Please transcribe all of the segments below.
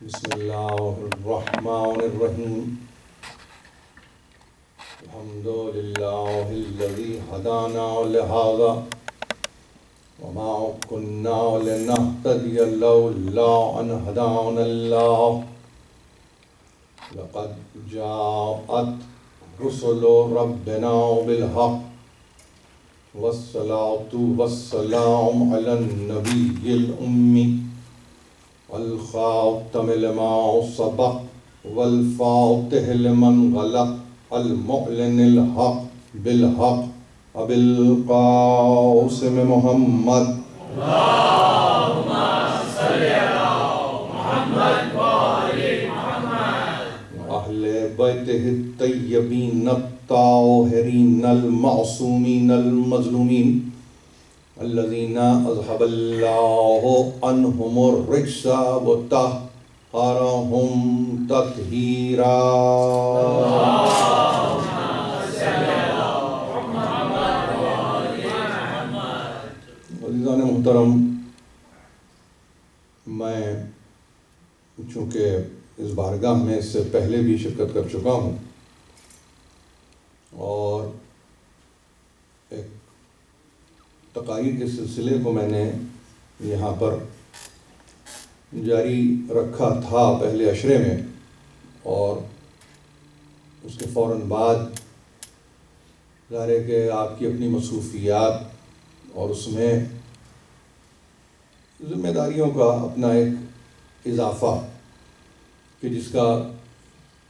بسم اللہ الرحمن الرحیم الحمد للہ الذی ہدانا لہذا وما كنا لنهتدي لولا ان هدانا الله لقد جاءت رسل ربنا بالحق والصلاة والسلام على النبي الأمي الخاتم لما سبق والفاتح لمن غلق المعلن الحق بالحق أبي القاسم محمد اللهم صل على محمد وآل محمد وأهل بيته الطيبين الطاهرين المعصومين المظلومين الذين أذهب الله عنهم الرجس وطهرهم تطهيرا. عزیزان محترم، میں چونکہ اس بارگاہ میں اس سے پہلے بھی شرکت کر چکا ہوں اور ایک تقاریر کے سلسلے کو میں نے یہاں پر جاری رکھا تھا پہلے عشرے میں، اور اس کے فوراً بعد ظاہر ہے کہ آپ کی اپنی مصروفیات اور اس میں ذمہ داریوں کا اپنا ایک اضافہ کہ جس کا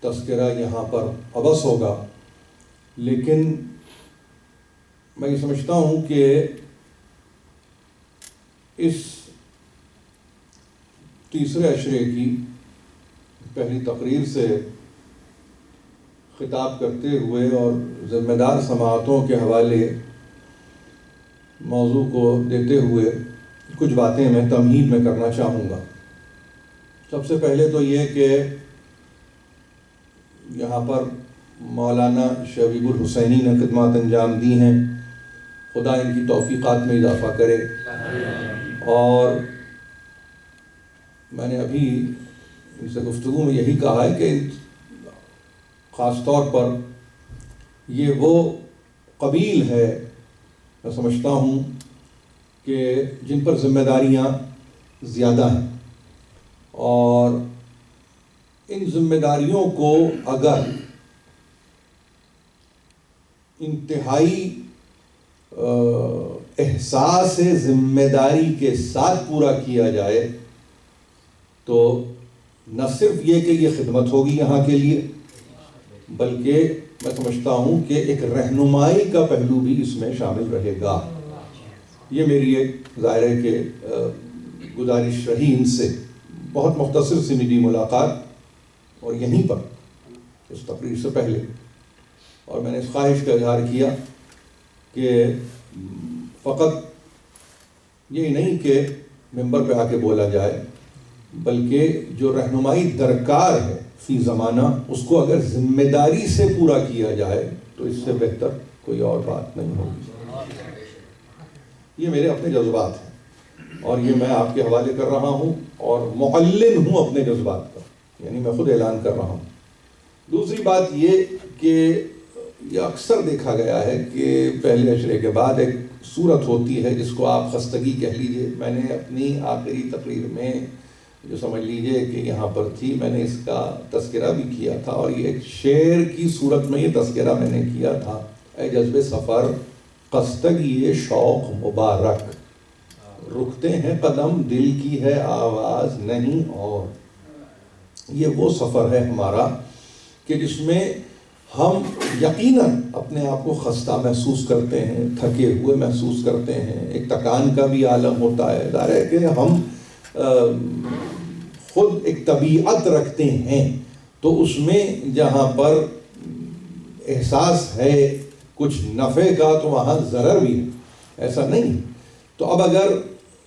تذکرہ یہاں پر عبث ہوگا، لیکن میں یہ سمجھتا ہوں کہ اس تیسرے عشرے کی پہلی تقریر سے خطاب کرتے ہوئے اور ذمہ دار سماعتوں کے حوالے موضوع کو دیتے ہوئے کچھ باتیں میں تمہید میں کرنا چاہوں گا. سب سے پہلے تو یہ کہ یہاں پر مولانا شبیب الحسینی نے خدمات انجام دی ہیں، خدا ان کی توفیقات میں اضافہ کرے. اور میں نے ابھی ان سے گفتگو میں یہی کہا ہے کہ خاص طور پر یہ وہ قبیل ہے، میں سمجھتا ہوں کہ جن پر ذمہ داریاں زیادہ ہیں، اور ان ذمہ داریوں کو اگر انتہائی احساس ذمہ داری کے ساتھ پورا کیا جائے تو نہ صرف یہ کہ یہ خدمت ہوگی یہاں کے لیے، بلکہ میں سمجھتا ہوں کہ ایک رہنمائی کا پہلو بھی اس میں شامل رہے گا. یہ میری ایک ظاہر ہے کہ گزارش رہی ان سے. بہت مختصر سی میری ملاقات اور یہیں پر اس تقریر سے پہلے، اور میں نے اس خواہش کا اظہار کیا کہ فقط یہ نہیں کہ ممبر پہ آ کے بولا جائے، بلکہ جو رہنمائی درکار ہے فی زمانہ اس کو اگر ذمہ داری سے پورا کیا جائے تو اس سے بہتر کوئی اور بات نہیں ہوگی. یہ میرے اپنے جذبات ہیں اور یہ میں آپ کے حوالے کر رہا ہوں اور معلن ہوں اپنے جذبات کا، یعنی میں خود اعلان کر رہا ہوں. دوسری بات یہ کہ یہ اکثر دیکھا گیا ہے کہ پہلے عشرے کے بعد ایک صورت ہوتی ہے جس کو آپ خستگی کہہ لیجئے. میں نے اپنی آخری تقریر میں جو سمجھ لیجئے کہ یہاں پر تھی، میں نے اس کا تذکرہ بھی کیا تھا، اور یہ ایک شعر کی صورت میں یہ تذکرہ میں نے کیا تھا. اے جذب سفر خستگی شوق مبارک، رکتے ہیں قدم دل کی ہے آواز نہیں اور. یہ وہ سفر ہے ہمارا کہ جس میں ہم یقیناً اپنے آپ کو خستہ محسوس کرتے ہیں، تھکے ہوئے محسوس کرتے ہیں، ایک تکان کا بھی عالم ہوتا ہے. ظاہر ہے کہ ہم خود ایک طبیعت رکھتے ہیں، تو اس میں جہاں پر احساس ہے کچھ نفع کا تو وہاں ضرر بھی ہے، ایسا نہیں. تو اب اگر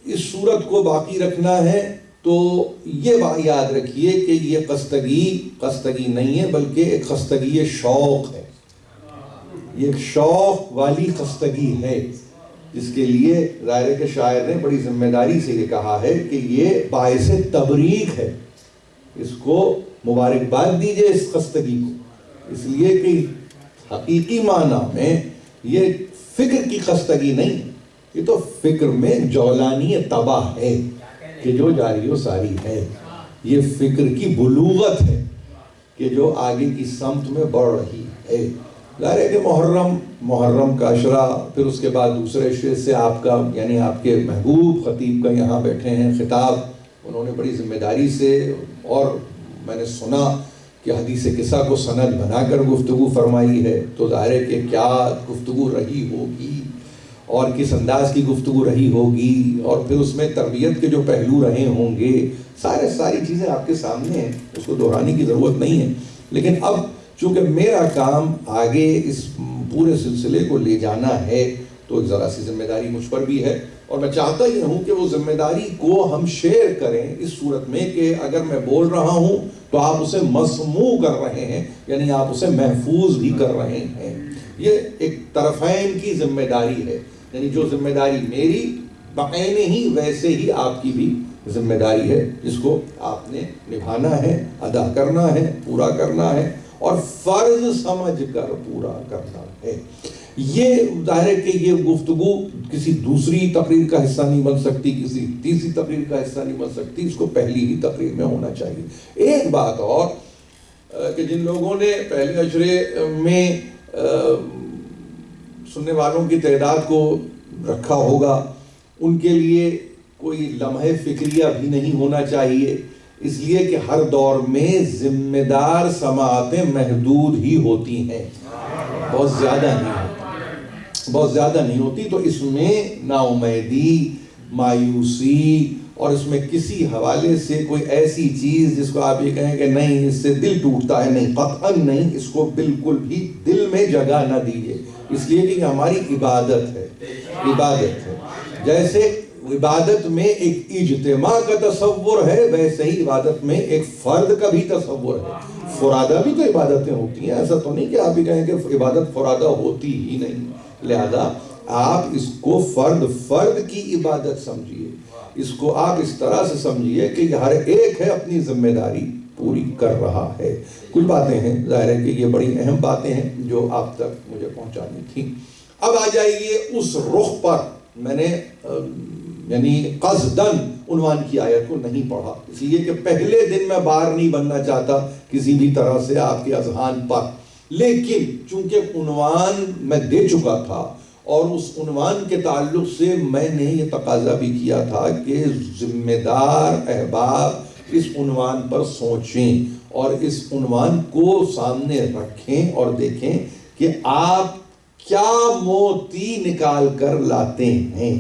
اس صورت کو باقی رکھنا ہے تو یہ بات یاد رکھیے کہ یہ خستگی نہیں ہے، بلکہ ایک خستگی شوق ہے. یہ شوق والی خستگی ہے جس کے لیے ظاہر ہے کہ شاعر نے بڑی ذمہ داری سے یہ کہا ہے کہ یہ باعث تبریک ہے. اس کو مبارکباد دیجئے اس خستگی کو، اس لیے کہ حقیقی معنی میں یہ فکر کی خستگی نہیں، یہ تو فکر میں جولانی تباہ ہے کہ جو جاری و ساری ہے، یہ فکر کی بلوغت ہے کہ جو آگے کی سمت میں بڑھ رہی ہے۔ ظاہر ہے کہ محرم کا عشرہ، پھر اس کے بعد دوسرے عشرے سے آپ کا یعنی آپ کے محبوب خطیب کا یہاں بیٹھے ہیں خطاب، انہوں نے بڑی ذمہ داری سے، اور میں نے سنا کہ حدیث قصہ کو سند بنا کر گفتگو فرمائی ہے، تو ظاہر ہے کہ کیا گفتگو رہی ہوگی اور کس انداز کی گفتگو رہی ہوگی، اور پھر اس میں تربیت کے جو پہلو رہے ہوں گے، ساری چیزیں آپ کے سامنے ہیں، اس کو دہرانے کی ضرورت نہیں ہے۔ لیکن اب چونکہ میرا کام آگے اس پورے سلسلے کو لے جانا ہے، تو ایک ذرا سی ذمہ داری مجھ پر بھی ہے، اور میں چاہتا ہی ہوں کہ وہ ذمہ داری کو ہم شیئر کریں اس صورت میں کہ اگر میں بول رہا ہوں تو آپ اسے مسموع کر رہے ہیں، یعنی آپ اسے محفوظ بھی کر رہے ہیں۔ یہ ایک طرفین کی ذمہ داری ہے، یعنی جو ذمہ داری میری بعین ہی ویسے ہی آپ کی بھی ذمہ داری ہے، جس کو آپ نے نبھانا ہے، ادا کرنا ہے، پورا کرنا ہے، اور فرض سمجھ کر پورا کرنا ہے۔ یہ ظاہر ہے کہ یہ گفتگو کسی دوسری تقریر کا حصہ نہیں بن سکتی، کسی تیسری تقریر کا حصہ نہیں بن سکتی، اس کو پہلی ہی تقریر میں ہونا چاہیے۔ ایک بات اور کہ جن لوگوں نے پہلے عشرے میں سننے والوں کی تعداد کو رکھا ہوگا، ان کے لیے کوئی لمحہ فکریہ بھی نہیں ہونا چاہیے، اس لیے کہ ہر دور میں ذمہ دار سماعتیں محدود ہی ہوتی ہیں، بہت زیادہ نہیں ہوتی، تو اس میں نا امیدی، مایوسی، اور اس میں کسی حوالے سے کوئی ایسی چیز جس کو آپ یہ کہیں کہ نہیں اس سے دل ٹوٹتا ہے، نہیں، قطعاً نہیں، اس کو بالکل بھی دل میں جگہ نہ دیجیے، اس لیے کہ ہماری عبادت ہے۔ جیسے عبادت میں ایک اجتماع کا تصور ہے، ویسے ہی عبادت میں ایک فرد کا بھی تصور ہے۔ فرادہ بھی تو عبادتیں ہوتی ہیں، ایسا تو نہیں کہ آپ ہی کہیں کہ عبادت فرادہ ہوتی ہی نہیں، لہذا آپ اس کو فرد کی عبادت سمجھیے، اس کو آپ اس طرح سے سمجھیے کہ ہر ایک ہے اپنی ذمہ داری پوری کر رہا ہے۔ کچھ باتیں ہیں، ظاہر ہے کہ یہ بڑی اہم باتیں ہیں جو آپ تک مجھے پہنچانی تھیں۔ اب آ جائیے اس رخ پر، میں نے یعنی قصداً عنوان کی آیت کو نہیں پڑھا، اس لیے کہ پہلے دن میں بار نہیں بننا چاہتا کسی بھی طرح سے آپ کے اذہان پر، لیکن چونکہ عنوان میں دے چکا تھا، اور اس عنوان کے تعلق سے میں نے یہ تقاضا بھی کیا تھا کہ ذمہ دار احباب اس عنوان پر سوچیں اور اس عنوان کو سامنے رکھیں اور دیکھیں کہ آپ کیا موتی نکال کر لاتے ہیں،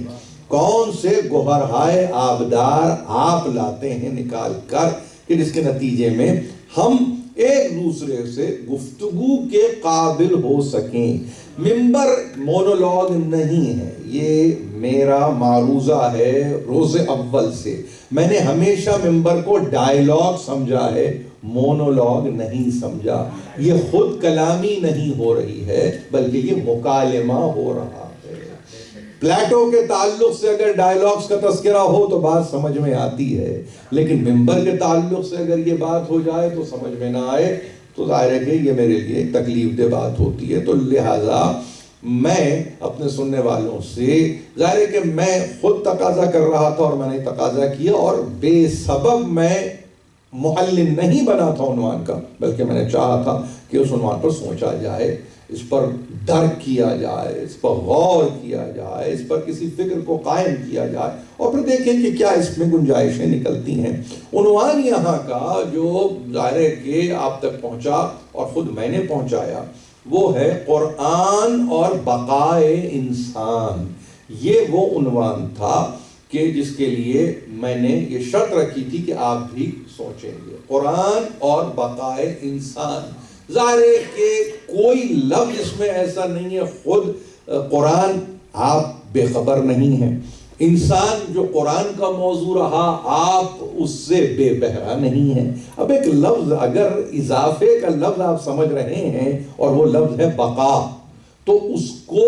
کون سے گوہرہائے آبدار آپ لاتے ہیں نکال کر، کہ جس کے نتیجے میں ہم ایک دوسرے سے گفتگو کے قابل ہو سکیں۔ ممبر مونولوگ نہیں ہے، یہ میرا معروضہ ہے روز اول سے، میں نے ہمیشہ ممبر کو ڈائیلاگ سمجھا ہے، مونولوگ نہیں سمجھا۔ یہ خود کلامی نہیں ہو رہی ہے بلکہ یہ مکالمہ ہو رہا ہے۔ پلیٹو کے تعلق سے اگر ڈائیلاگز کا تذکرہ ہو تو بات سمجھ میں آتی ہے، لیکن ممبر کے تعلق سے اگر یہ بات ہو جائے تو سمجھ میں نہ آئے، تو ظاہر ہے کہ یہ میرے لیے ایک تکلیف دہ بات ہوتی ہے۔ تو لہٰذا میں اپنے سننے والوں سے، ظاہر ہے کہ میں خود تقاضا کر رہا تھا اور میں نے تقاضا کیا، اور بے سبب میں معلم نہیں بنا تھا عنوان کا، بلکہ میں نے چاہا تھا کہ اس عنوان پر سوچا جائے، اس پر درک کیا جائے، اس پر غور کیا جائے، اس پر کسی فکر کو قائم کیا جائے، اور پھر دیکھیں کہ کیا اس میں گنجائشیں نکلتی ہیں۔ عنوان یہاں کا جو ظاہر ہے کہ آپ تک پہنچا اور خود میں نے پہنچایا، وہ ہے قرآن اور بقائے انسان۔ یہ وہ عنوان تھا کہ جس کے لیے میں نے یہ شرط رکھی تھی کہ آپ بھی سوچیں گے، قرآن اور بقائے انسان۔ ظاہر ہے کہ کوئی لفظ اس میں ایسا نہیں ہے، خود قرآن آپ بے خبر نہیں ہیں، انسان جو قرآن کا موضوع رہا آپ اس سے بے بہرا نہیں ہیں۔ اب ایک لفظ اگر اضافے کا لفظ آپ سمجھ رہے ہیں اور وہ لفظ ہے بقا، تو اس کو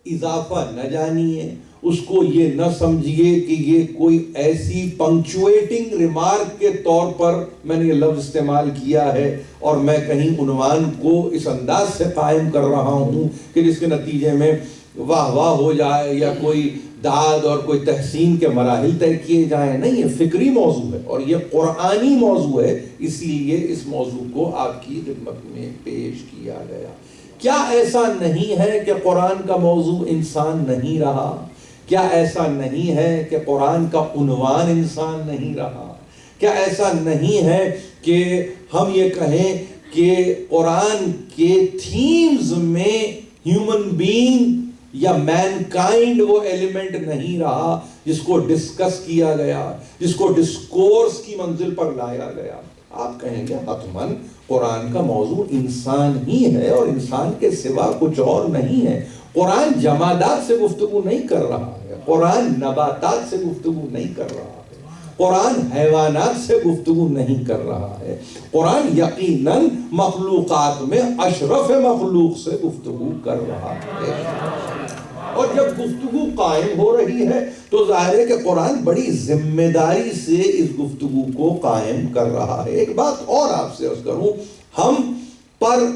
اضافہ نہ جانیے، اس کو یہ نہ سمجھیے کہ یہ کوئی ایسی پنکچویٹنگ ریمارک کے طور پر میں نے یہ لفظ استعمال کیا ہے اور میں کہیں عنوان کو اس انداز سے قائم کر رہا ہوں کہ جس کے نتیجے میں واہ واہ ہو جائے یا کوئی داد اور کوئی تحسین کے مراحل طے کیے جائیں. نہیں، یہ فکری موضوع ہے اور یہ قرآنی موضوع ہے، اسی لیے اس موضوع کو آپ کی خدمت میں پیش کیا گیا. کیا ایسا نہیں ہے کہ قرآن کا موضوع انسان نہیں رہا؟ کیا ایسا نہیں ہے کہ قرآن کا عنوان انسان نہیں رہا؟ کیا ایسا نہیں ہے کہ ہم یہ کہیں کہ قرآن کے تھیمز میں ہیومن بینگ یا مین کائنڈ وہ ایلیمنٹ نہیں رہا جس کو ڈسکس کیا گیا، جس کو ڈسکورس کی منزل پر لایا گیا؟ آپ کہیں گے حتماً قرآن کا موضوع انسان ہی ہے اور انسان کے سوا کچھ اور نہیں ہے. قرآن جمادات سے گفتگو نہیں کر رہا ہے، قرآن نباتات سے گفتگو نہیں کر رہا ہے، قرآن حیوانات سے گفتگو نہیں کر رہا ہے. قرآن یقیناً مخلوقات میں اشرف مخلوق سے گفتگو کر رہا ہے. اور جب گفتگو قائم ہو رہی ہے تو ظاہر ہے کہ قرآن بڑی ذمہ داری سے اس گفتگو کو قائم کر رہا ہے. ایک بات اور آپ سے عرض کروں، ہم پر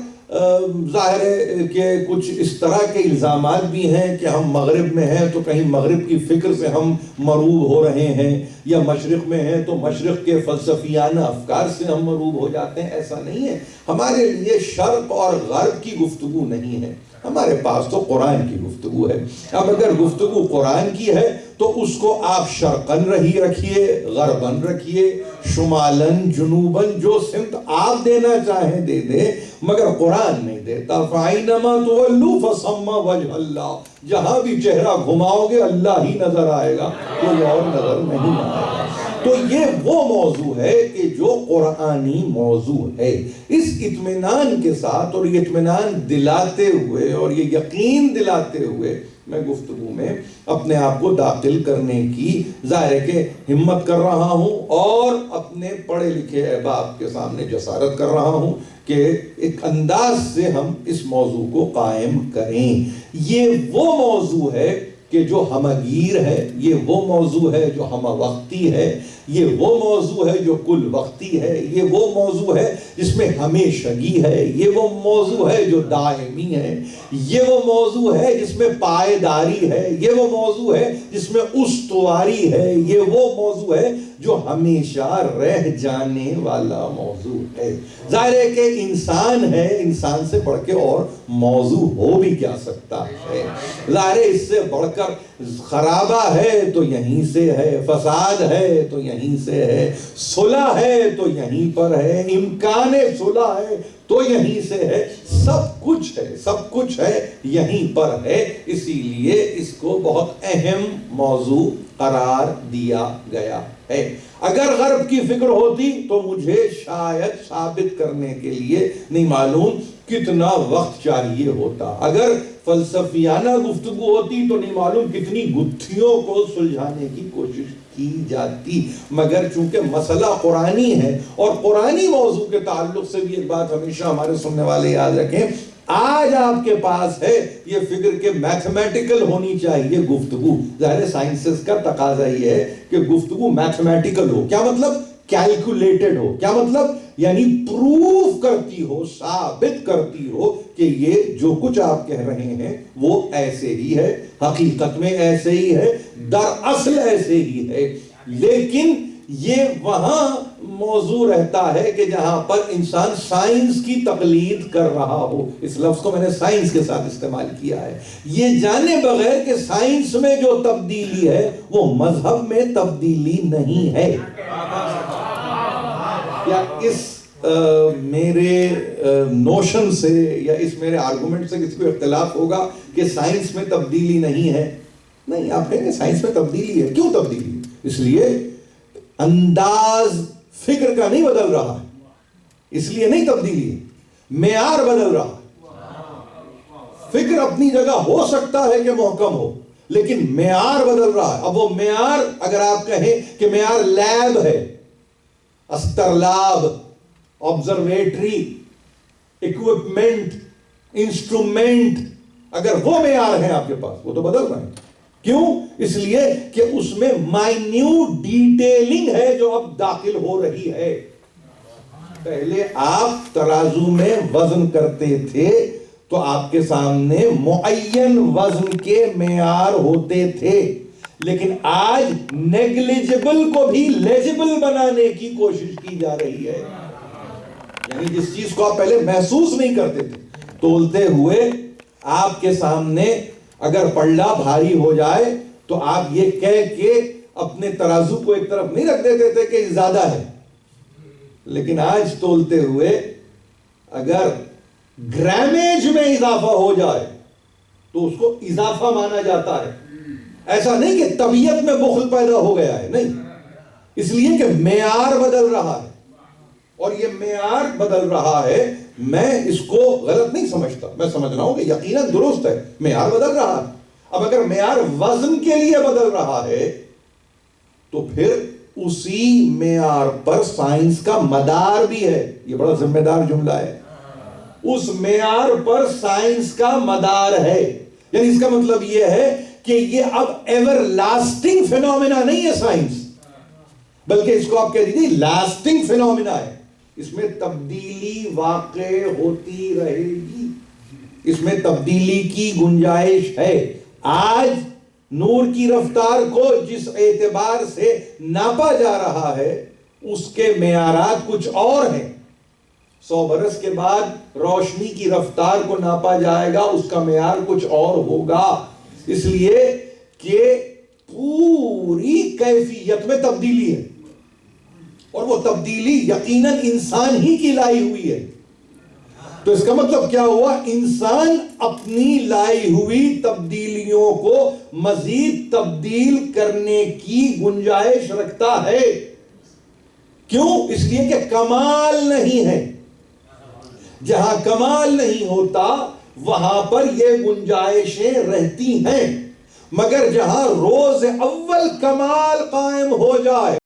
ظاہر ہے کہ کچھ اس طرح کے الزامات بھی ہیں کہ ہم مغرب میں ہیں تو کہیں مغرب کی فکر سے ہم مروب ہو رہے ہیں، یا مشرق میں ہیں تو مشرق کے فلسفیانہ افکار سے ہم مروب ہو جاتے ہیں. ایسا نہیں ہے. ہمارے لیے شرق اور غرب کی گفتگو نہیں ہے، ہمارے پاس تو قرآن کی گفتگو ہے. اب اگر گفتگو قرآن کی ہے تو اس کو آپ شرقاً رکھیے، غرباً رکھیے، شمالاً جنوباً، جو سمت آپ دینا چاہیں دے دیں، مگر قرآن نہیں دیتا. فَأَيْنَمَا تُوَلُّوا فَثَمَّ وَجْهُ اللَّهِ، جہاں بھی چہرہ گھماؤ گے اللہ ہی نظر آئے گا، کوئی اور نظر نہیں آئے گا. تو یہ وہ موضوع ہے کہ جو قرآنی موضوع ہے. اس اطمینان کے ساتھ اور یہ اطمینان دلاتے ہوئے اور یہ یقین دلاتے ہوئے میں گفتگو میں اپنے آپ کو داخل کرنے کی ظاہر ہے کہ ہمت کر رہا ہوں اور اپنے پڑھے لکھے احباب کے سامنے جسارت کر رہا ہوں کہ ایک انداز سے ہم اس موضوع کو قائم کریں. یہ وہ موضوع ہے کہ جو ہمگیر ہے، یہ وہ موضوع ہے جو ہم وقتی ہے، یہ وہ موضوع ہے جو کل وقتی ہے، یہ وہ موضوع ہے جس میں ہمیشگی ہے، یہ وہ موضوع ہے جو دائمی ہے، یہ وہ موضوع ہے جس میں پائیداری ہے، یہ وہ موضوع ہے جس میں استواری ہے، یہ وہ موضوع ہے جو ہمیشہ رہ جانے والا موضوع ہے. ظاہر ہے کہ انسان ہے، انسان سے بڑھ کے اور موضوع ہو بھی کیا سکتا ہے. ظاہر ہے اس سے بڑھ کر خرابہ ہے تو یہیں سے ہے، فساد ہے تو یہیں سے ہے، صلح ہے تو یہیں پر ہے، امکان صلح ہے تو یہیں سے ہے، سب کچھ ہے، سب کچھ ہے یہیں پر ہے. اسی لیے اس کو بہت اہم موضوع قرار دیا گیا ہے. اگر غرب کی فکر ہوتی تو مجھے شاید ثابت کرنے کے لیے نہیں معلوم کتنا وقت چاہیے ہوتا. اگر فلسفیانہ گفتگو ہوتی تو نہیں معلوم کتنی گتھیوں کو سلجھانے کی کوشش کی جاتی. مگر چونکہ مسئلہ قرآنی ہے اور قرآنی موضوع کے تعلق سے بھی ایک بات ہمیشہ ہمارے سننے والے یاد رکھیں، آج آپ کے پاس ہے یہ فکر کہ میتھمیٹیکل ہونی چاہیے گفتگو. ظاہر سائنسز کا تقاضا یہ ہے کہ گفتگو میتھمیٹیکل ہو. کیا مطلب؟ کیلکولیٹڈ ہو. کیا مطلب؟ یعنی پروف کرتی ہو، ثابت کرتی ہو کہ یہ جو کچھ آپ کہہ رہے ہیں وہ ایسے ہی ہے، حقیقت میں ایسے ہی ہے، دراصل ایسے ہی ہے. لیکن یہ وہاں موضوع رہتا ہے کہ جہاں پر انسان سائنس کی تقلید کر رہا ہو. اس لفظ کو میں نے سائنس کے ساتھ استعمال کیا ہے، یہ جانے بغیر کہ سائنس میں جو تبدیلی ہے وہ مذہب میں تبدیلی نہیں ہے. کیا اس میرے نوشن سے یا اس میرے آرگومنٹ سے کسی کو اختلاف ہوگا کہ سائنس میں تبدیلی نہیں ہے؟ نہیں. آپ کہیں گے سائنس میں تبدیلی ہے. کیوں تبدیلی؟ اس لیے انداز فکر کا نہیں بدل رہا ہے، اس لیے نہیں تبدیلی ہے، معیار بدل رہا ہے. فکر اپنی جگہ ہو سکتا ہے کہ محکم ہو، لیکن معیار بدل رہا ہے. اب وہ معیار اگر آپ کہیں کہ معیار لیب ہے، استرلاب، آبزرویٹری، اکوپمنٹ، انسٹرومنٹ، اگر وہ معیار ہیں آپ کے پاس، وہ تو بدل رہے ہیں. کیوں؟ اس لیے کہ اس میں مائنیوٹ ڈیٹیلنگ ہے جو اب داخل ہو رہی ہے. پہلے آپ ترازو میں وزن کرتے تھے تو آپ کے سامنے معین وزن کے معیار ہوتے تھے، لیکن آج نیگلیجبل کو بھی لیجبل بنانے کی کوشش کی جا رہی ہے. یعنی جس چیز کو آپ پہلے محسوس نہیں کرتے تھے، تولتے ہوئے آپ کے سامنے اگر پلڑا بھاری ہو جائے تو آپ یہ کہہ کے اپنے ترازو کو ایک طرف نہیں رکھ دیتے تھے کہ زیادہ ہے، لیکن آج تولتے ہوئے اگر گرامیج میں اضافہ ہو جائے تو اس کو اضافہ مانا جاتا ہے. ایسا نہیں کہ طبیعت میں بخل پیدا ہو گیا ہے، نہیں، اس لیے کہ معیار بدل رہا ہے، اور یہ معیار بدل رہا ہے. میں اس کو غلط نہیں سمجھتا، میں سمجھ رہا ہوں کہ یقیناً درست ہے، معیار بدل رہا ہے. اب اگر معیار وزن کے لیے بدل رہا ہے تو پھر اسی معیار پر سائنس کا مدار بھی ہے. یہ بڑا ذمہ دار جملہ ہے. اس معیار پر سائنس کا مدار ہے. یعنی اس کا مطلب یہ ہے کہ یہ اب ایور لاسٹنگ فینومینا نہیں ہے سائنس، بلکہ اس کو آپ کہہ دیجیے لاسٹنگ فینومینا ہے. اس میں تبدیلی واقع ہوتی رہے گی، اس میں تبدیلی کی گنجائش ہے. آج نور کی رفتار کو جس اعتبار سے ناپا جا رہا ہے اس کے معیارات کچھ اور ہیں. 100 برس کے بعد روشنی کی رفتار کو ناپا جائے گا، اس کا معیار کچھ اور ہوگا. اس لیے کہ پوری کیفیت میں تبدیلی ہے، اور وہ تبدیلی یقیناً انسان ہی کی لائی ہوئی ہے. تو اس کا مطلب کیا ہوا؟ انسان اپنی لائی ہوئی تبدیلیوں کو مزید تبدیل کرنے کی گنجائش رکھتا ہے. کیوں؟ اس لیے کہ کمال نہیں ہے. جہاں کمال نہیں ہوتا وہاں پر یہ گنجائشیں رہتی ہیں، مگر جہاں روز اول کمال قائم ہو جائے